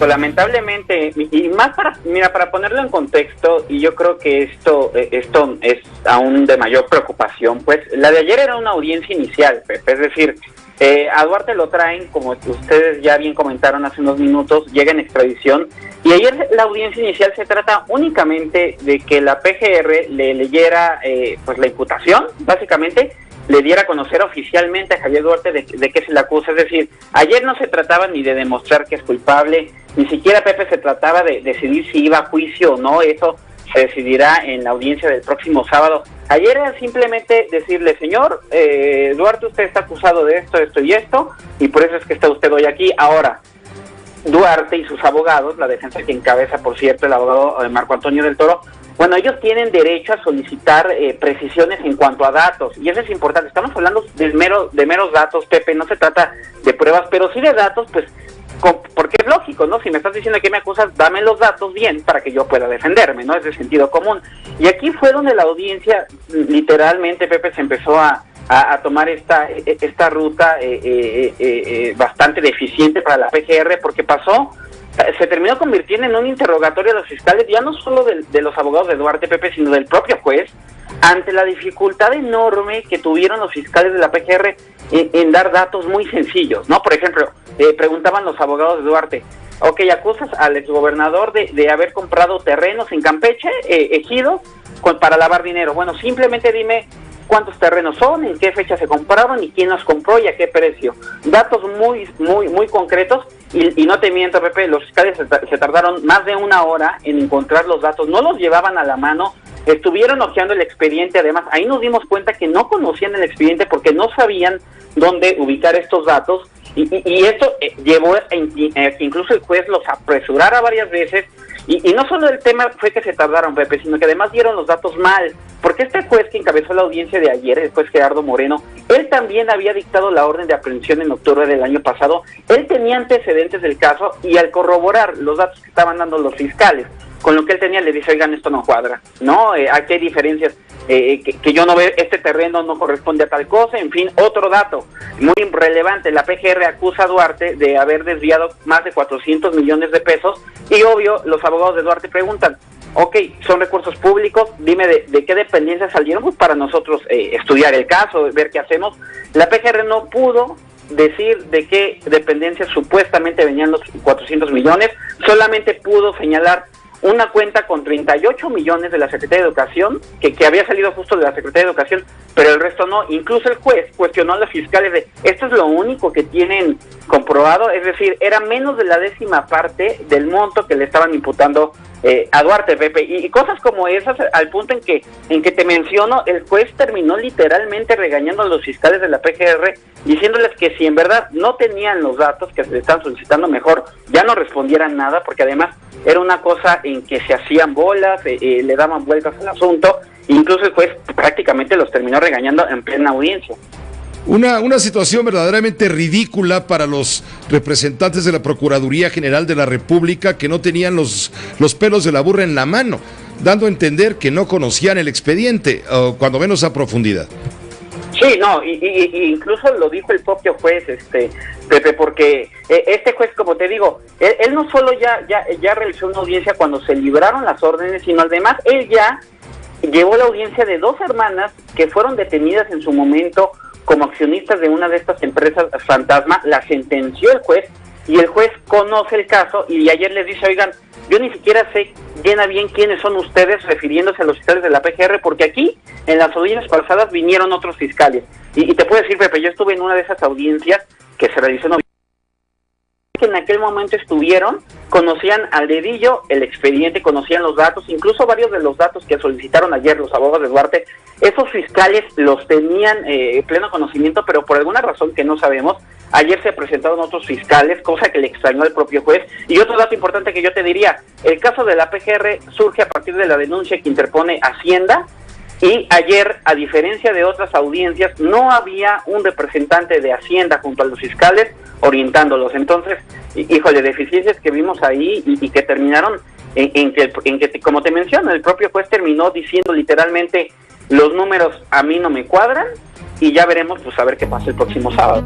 correcto, lamentablemente, y más para ponerlo en contexto, y yo creo que esto es aún de mayor preocupación, pues la de ayer era una audiencia inicial, Pepe, es decir, a Duarte lo traen, como ustedes ya bien comentaron hace unos minutos, llega en extradición, y ayer la audiencia inicial se trata únicamente de que la PGR le leyera pues la imputación, básicamente, le diera a conocer oficialmente a Javier Duarte de qué se le acusa. Es decir, ayer no se trataba ni de demostrar que es culpable, ni siquiera, Pepe, se trataba de decidir si iba a juicio o no. Eso se decidirá en la audiencia del próximo sábado. Ayer era simplemente decirle, señor Duarte, usted está acusado de esto, esto y esto, y por eso es que está usted hoy aquí. Ahora, Duarte y sus abogados, la defensa que encabeza, por cierto, el abogado Marco Antonio del Toro, bueno, ellos tienen derecho a solicitar precisiones en cuanto a datos, y eso es importante. Estamos hablando de meros datos, Pepe, no se trata de pruebas, pero sí de datos, pues, porque es lógico, ¿no? Si me estás diciendo que me acusas, dame los datos bien para que yo pueda defenderme, ¿no? Es de sentido común. Y aquí fue donde la audiencia, literalmente, Pepe, se empezó a tomar esta ruta bastante deficiente para la PGR, porque se terminó convirtiendo en un interrogatorio de los fiscales, ya no solo de los abogados de Duarte, Pepe, sino del propio juez, ante la dificultad enorme que tuvieron los fiscales de la PGR en dar datos muy sencillos, ¿no? Por ejemplo, preguntaban los abogados de Duarte, ok, acusas al exgobernador de haber comprado terrenos en Campeche, ejidos, para lavar dinero. Bueno, simplemente dime cuántos terrenos son, en qué fecha se compraron y quién los compró y a qué precio. Datos muy concretos, y no te miento, Pepe, los fiscales se tardaron más de una hora en encontrar los datos, no los llevaban a la mano, estuvieron hojeando el expediente. Además, ahí nos dimos cuenta que no conocían el expediente porque no sabían dónde ubicar estos datos, y esto llevó a que incluso el juez los apresurara varias veces. Y no solo el tema fue que se tardaron, Pepe, sino que además dieron los datos mal, porque este juez que encabezó la audiencia de ayer, el juez Gerardo Moreno, él también había dictado la orden de aprehensión en octubre del año pasado. Él tenía antecedentes del caso, y al corroborar los datos que estaban dando los fiscales con lo que él tenía, le dice, oigan, esto no cuadra, ¿no? Aquí hay diferencias, que yo no veo, este terreno no corresponde a tal cosa. En fin, otro dato muy relevante, la PGR acusa a Duarte de haber desviado más de 400 millones de pesos, y obvio, los abogados de Duarte preguntan, ok, son recursos públicos, dime de qué dependencias salieron, pues para nosotros estudiar el caso, ver qué hacemos. La PGR no pudo decir de qué dependencias supuestamente venían los 400 millones, solamente pudo señalar una cuenta con 38 millones de la Secretaría de Educación, que había salido justo de la Secretaría de Educación, pero el resto no. Incluso el juez cuestionó a los fiscales de, esto es lo único que tienen comprobado, es decir, era menos de la 10ª parte del monto que le estaban imputando a Duarte, Pepe, y cosas como esas, al punto en que te menciono, el juez terminó literalmente regañando a los fiscales de la PGR, diciéndoles que si en verdad no tenían los datos que se le estaban solicitando, mejor ya no respondieran nada, porque además era una cosa en que se hacían bolas, le daban vueltas al asunto. Incluso el juez prácticamente los terminó regañando en plena audiencia. Una situación verdaderamente ridícula para los representantes de la Procuraduría General de la República, que no tenían los pelos de la burra en la mano, dando a entender que no conocían el expediente, o cuando menos a profundidad. Sí, no, y incluso lo dijo el propio juez, Pepe, porque este juez, como te digo, él no solo ya realizó una audiencia cuando se libraron las órdenes, sino además él ya llevó la audiencia de 2 hermanas que fueron detenidas en su momento como accionistas de una de estas empresas fantasma. La sentenció el juez, y el juez conoce el caso, y ayer les dice, oigan, yo ni siquiera sé bien quiénes son ustedes, refiriéndose a los fiscales de la PGR, porque aquí en las audiencias pasadas vinieron otros fiscales, y te puedo decir, Pepe, yo estuve en una de esas audiencias que se realizó en que en aquel momento estuvieron, conocían al dedillo el expediente, conocían los datos, incluso varios de los datos que solicitaron ayer los abogados de Duarte, esos fiscales los tenían pleno conocimiento, pero por alguna razón que no sabemos, ayer se presentaron otros fiscales, cosa que le extrañó al propio juez. Y otro dato importante que yo te diría, el caso de la PGR surge a partir de la denuncia que interpone Hacienda, y ayer, a diferencia de otras audiencias, no había un representante de Hacienda junto a los fiscales orientándolos. Entonces, híjole, deficiencias que vimos ahí y que terminaron en que, como te menciono, el propio juez terminó diciendo literalmente, los números a mí no me cuadran, y ya veremos, pues a ver qué pasa el próximo sábado.